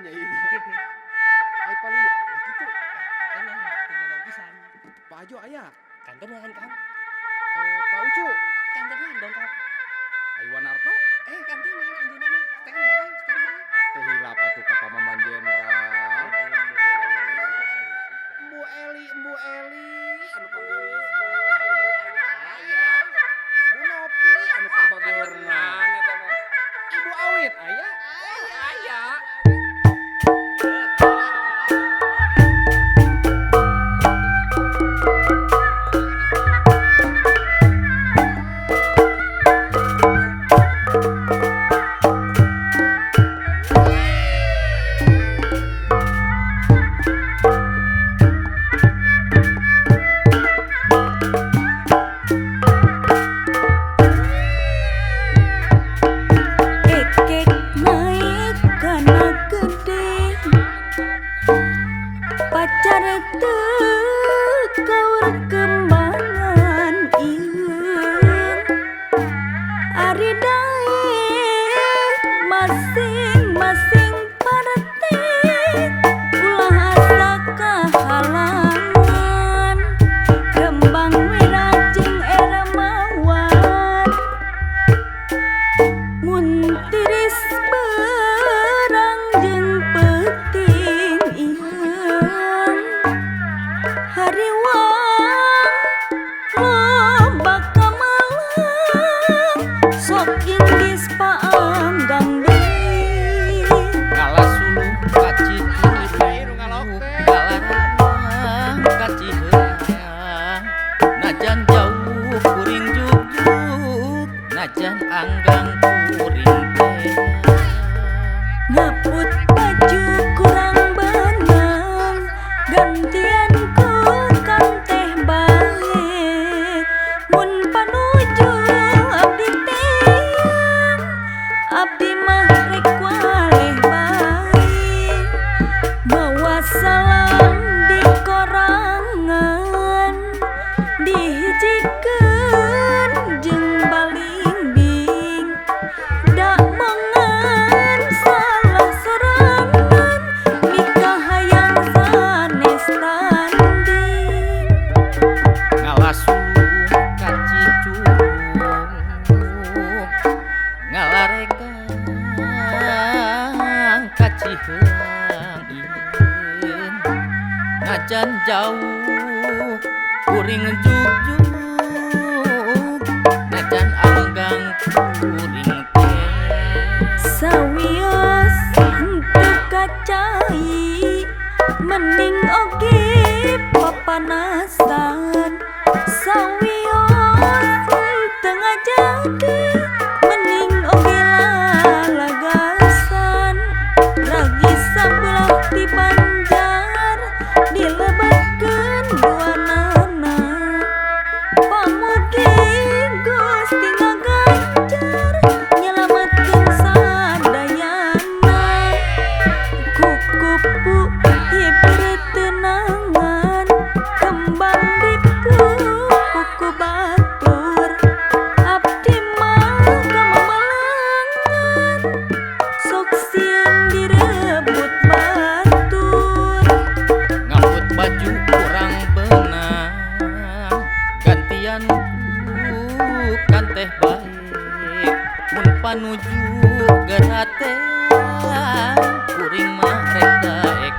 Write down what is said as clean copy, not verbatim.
naon ya ini. Ai palu ya kitu. Kana tinggal pisan. Pak Ajo aya. Kantenan Kang. Pak Ucu. Kantenan dong Kang. Ai Wanarto. Kantenan anjeunna mah standby. Teu hilap atuh ka Pamaman Jenderal. Embu Eli anu panggelis. Aya. Bu Nopi anu panggeurna eta mah. Ibu Awit aya. Aya. Pacar teu kaur kembangan ieu ari daek masing-masing parti ulah asa kahalangan kembang merah jeung eremawat mun tiris berang jeung peuting ieu hariwang loba kamalang sok indis paanggang deui Ngalas sulu kaciheureung ngalarang kaciheureung najan jauh kuring jugjug najan anggang kuring teh ngaput baju kurang benang gantian ku kang teh bae mun panuju abdi teh abdi mah rek waleh bae mawa salam di korangan dihijikeun jeung balimbing da mongan salah sorangan nikah hayang sanes tanding ngalas sulu kacicurung ngalaregang kaciheuang ieu najan jauh kuring jugjug najan anggang kuring teh sawios henteu kacai mending oge papanasan sawios henteu ngajadi mending oge lalagasan ragi sabelah ti Banjar dilebetkeun duanana pamugi Gusti ngaganjar nyelametkeun sadayana kukupu hibur tenangan kembang dipupu ku batur abdi mah kamamalangan sok sieun direbut batur ngambut baju kurang benang gantian kan teh baik mun panuju geratean kuring mah rek daek